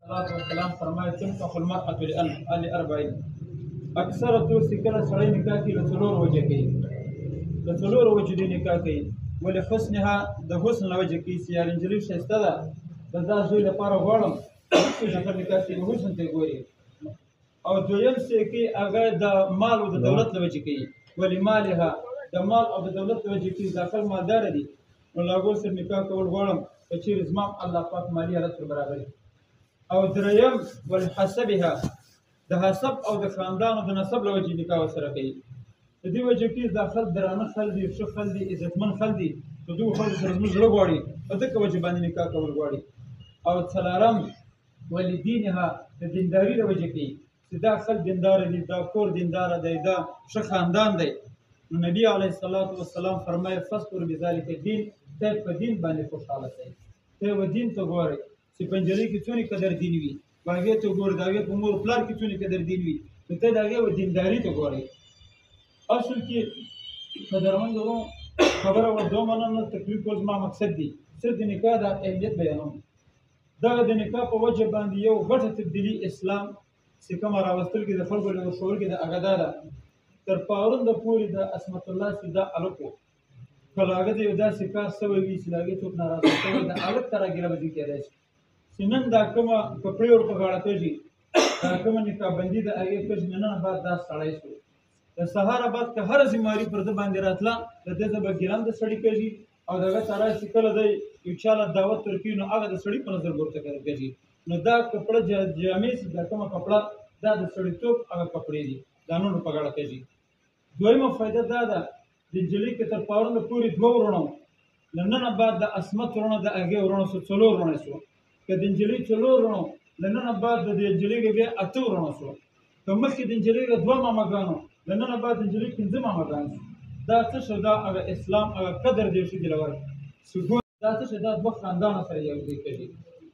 الصلاة والسلام فرمایي تنكح المرأة لأربعين. اکثره تور چې کله سړی نکاح کوي له څلورو وجې کوي، له څلورو وجې دې نکاح کوي. ولې حسنها د حسن له وجې کوي چې یار نجلۍ ښایسته ده، د دا زوی لپاره غواړم چې نکاح کوي حسن ته ګوري. او دویم چې کوي هغه د مال او د دولت له وجې کوي. ولې مالها د مال او د دولت له وجې کوي، داخل مالدار دي نو له هغو سره نکاح کول غواړم که چېرې زما الله پاک مالي حالت ور برابري. او دریم ولحسبها د حسب او د خاندان او د نسب له وجې نکاح ورسره کوي. د دې وجې کې دا خلک درانه خلک دي، ښه خلک دي، عزتمن خلک دي، د دغو خلکو سره زموږ زړه غواړي، په دغه وجې باندې نکاح کول غواړي. او څلورم ولدینها د دینداري له وجې کوي چې دا خلک دینداره دي، دا کور دینداره دی، دا ښه خاندان دی. نو نبي علیه الصلاة والسلام فرمایي فاذکر بذلک الدین، ته په دین باندې خوشحاله شئ، ته و دین ته ګورئ چې په نجلۍ کې څونه قدر دین وي، په هغې ته ګورئ، د هغې په مور پلار کې څونه قدر دین وي، نو ته د هغې و دینداري ته ګورئ. اصل کې قدرمند ورو خبره ور دوه منم نه تکلیف کول زما مقصد دی، صرف د نکاح د اهمیت بیانوم. دغه د نکاح په وجه باندې یو غټه تبدیلي اسلام چې کومه راوستل کې د خلکو له ورښول کې د هغه دا ده، تر پارونده پورې د عصمت الله چې دا هلک و، کله هغه د یو داسې کار سوی وي چې له هغې څوک ناراضه شوی د هلک ته راګیله به ځي کېدای شي چې نن دا کومه کپړې ور په غاړه کېږي، دا کومه نکاح بندي د هغې کېږي، نن بعد دا سړی شو. د سهاره بعد که هره ذمهواري پر ده باندې راتله د دې ته به ګیله هم د سړي کېږي، او د هغه سره چې کله دی یو چا له دعوت ورکوي نو هغه د سړي په نظر ورته کېږي. نو دا کپړه جامې چې دا کومه کپړه دا د سړیتوب هغه کپړې دي، دا نورو په غاړه کېږي. دویمه فایده دا ده د نجلۍ که تر پارونده پورې دوه وروڼه له ننه بعد د عصمت وروڼه د هغې وروڼه شو، څلور وروڼه شو. که د نجلۍ څلور وروڼو له ننه بعد د دې نجلۍ بیا اته وروڼه شو. که مخکې د نجلۍ له دوه ماماګانو له ننه بعد د نجلۍ پنځه ماماګان شو. دا څه شو؟ دا هغه اسلام هغه قدر دې ښځې له ورکړي. دا څه شو؟ دا دوه خاندانه سره یو ځای کېږي،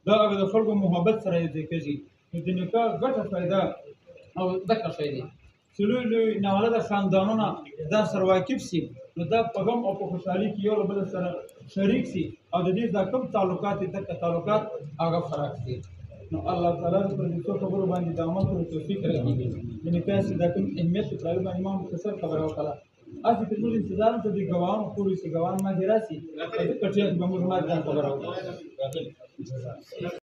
دا هغه د خلکو محبت سره یو ځای کېږي. نو د نکاح ګټه فایده او دغه شی دی چې لوی لوی ناولده خاندانونه دا سره واقف سي، نو دا په غم او په خوشحالي کې یو له بل سره شریک سي، او د دې دا کوم تعلقات دي دغه تعلقات هغه فراق سي. نو الله تعالی دې پر دې څو خبرو باندې د عمل کولو توفیق راکړي. د نکاح چې دا کوم اهمیت په هغې باندې ما مختصر خبره وکړه. هسې که زموږ انتظار هم ته د ګواهانو پورې چې ګواهان ما دې راسي په دې کټیه کې به موږ ما ځان خبره وکړو.